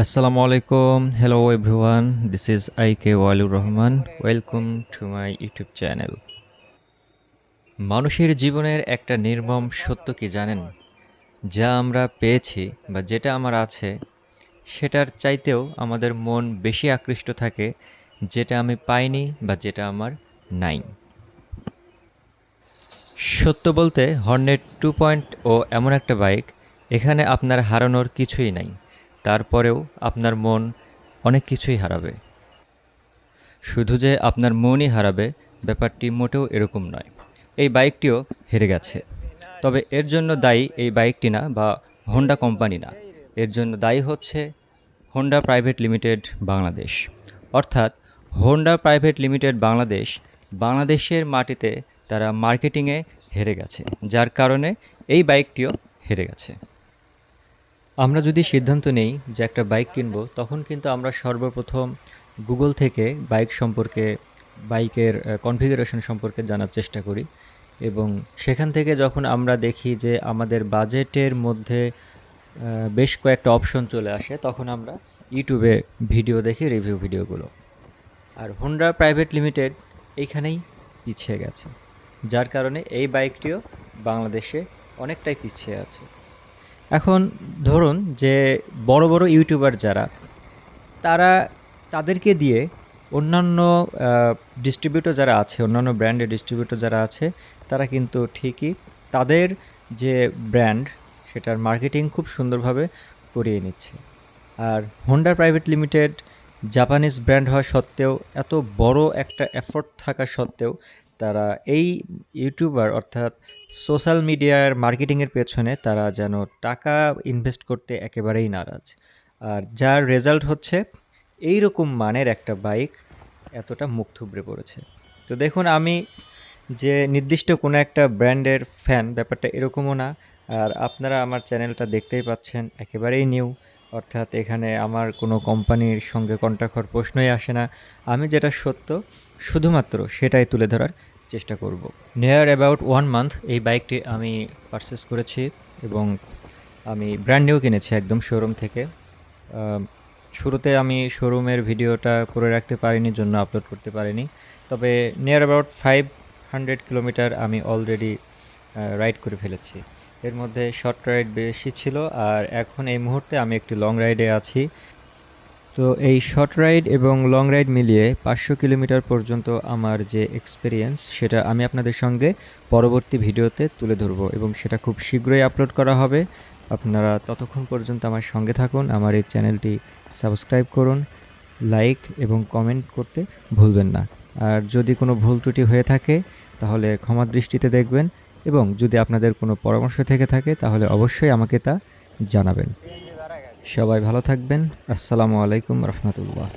Assalamu alaikum. Hello everyone. This is IK Walur Rahman. Welcome to my YouTube channel. মানুষের জীবনের একটা নির্মম সত্য কি জানেন? যা আমরা পেয়েছি বা যেটা আমার আছে সেটার চাইতেও আমাদের মন বেশি আকৃষ্ট থাকে যেটা আমি পাইনি বা যেটা আমার নাই। সত্য বলতে হর্নেট 2.0 এমন একটা বাইক, এখানে আপনার হারানোর কিছুই নাই। তারপরেও আপনার মন অনেক কিছুই হারাবে। শুধু যে আপনার মনই হারাবে ব্যাপারটি মোটেও এরকম নয়। এই বাইকটিও হেরে গেছে। তবে এর জন্য দায়ী এই বাইকটি না বা হোন্ডা কোম্পানি না। এর জন্য দায়ী হচ্ছে হোন্ডা প্রাইভেট লিমিটেড বাংলাদেশ। অর্থাৎ হোন্ডা প্রাইভেট লিমিটেড বাংলাদেশ বাংলাদেশের মাটিতে তারা মার্কেটিংয়ে হেরে গেছে, যার কারণে এই বাইকটিও হেরে গেছে। আমরা যদি সিদ্ধান্ত নেই যে একটা বাইক কিনবো, তখন কিন্তু আমরা সর্বপ্রথম গুগল থেকে বাইক সম্পর্কে, বাইকের কনফিগারেশন সম্পর্কে জানার চেষ্টা করি এবং সেখান থেকে যখন আমরা দেখি যে আমাদের বাজেটের মধ্যে বেশ কয়েকটা অপশন চলে আসে, তখন আমরা ইউটিউবে ভিডিও দেখি, রিভিউ ভিডিওগুলো। আর হোন্ডা প্রাইভেট লিমিটেড এইখানেই পিছিয়ে গেছে, যার কারণে এই বাইকটিও বাংলাদেশে অনেকটাই পিছিয়ে আছে। এখন ধরুন যে বড় বড় ইউটিউবার যারা, তারা তাদেরকে দিয়ে অন্যান্য ডিস্ট্রিবিউটর যারা আছে, অন্যান্য ব্র্যান্ডের ডিস্ট্রিবিউটর যারা আছে, তারা কিন্তু ঠিকই তাদের যে ব্র্যান্ড সেটার মার্কেটিং খুব সুন্দরভাবে করিয়ে নিচ্ছে। আর Honda private limited Japanese brand হওয়া সত্ত্বেও, এত বড় একটা এফোর্ট থাকা সত্ত্বেও, তারা এই ইউটিউবার অর্থাৎ সোশ্যাল মিডিয়ার মার্কেটিংয়ের পেছনে তারা যেন টাকা ইনভেস্ট করতে একেবারেই নারাজ। আর যার রেজাল্ট হচ্ছে এই রকম মানের একটা বাইক এতটা মুখ থুবড়ে পড়েছে। তো দেখুন, আমি যে নির্দিষ্ট কোনো একটা ব্র্যান্ডের ফ্যান, ব্যাপারটা এরকমও না। আর আপনারা আমার চ্যানেলটা দেখতেই পাচ্ছেন, একেবারেই নিউ। অর্থাৎ এখানে আমার কোনো কোম্পানির সঙ্গে কন্ট্যাক্ট হওয়ার প্রশ্নই আসে না। আমি যেটা সত্য শুধুমাত্র সেটাই তুলে ধরার চেষ্টা করব। নিয়ার অ্যাবাউট 1 মান্থ এই বাইকটি আমি পারচেস করেছি এবং আমি ব্র্যান্ড নিউ কিনেছি একদম শোরুম থেকে। শুরুতে আমি শোরুমের ভিডিওটা করে রাখতে পারিনি, জন্য আপলোড করতে পারিনি। তবে নিয়ার অ্যাবাউট 500 কিলোমিটার আমি অলরেডি রাইড করে ফেলেছি। এর মধ্যে শর্ট রাইড বেশি ছিল, আর এখন এই মুহূর্তে আমি একটি লং রাইডে আছি। তো এই শর্ট রাইড এবং লং রাইড মিলিয়ে 500 কিলোমিটার পর্যন্ত আমার যে এক্সপিরিয়েন্স, সেটা আমি আপনাদের সঙ্গে পরবর্তী ভিডিওতে তুলে ধরবো এবং সেটা খুব শীঘ্রই আপলোড করা হবে। আপনারা ততক্ষণ পর্যন্ত আমার সঙ্গে থাকুন, আমার এই চ্যানেলটি সাবস্ক্রাইব করুন, লাইক এবং কমেন্ট করতে ভুলবেন না। আর যদি কোনো ভুল ত্রুটি হয়ে থাকে তাহলে ক্ষমার দৃষ্টিতে দেখবেন, এবং যদি আপনাদের কোনো পরামর্শ থেকে থাকে তাহলে অবশ্যই আমাকে তা জানাবেন। সবাই ভালো থাকবেন। আসসালামু আলাইকুম রহমতুল্লাহ।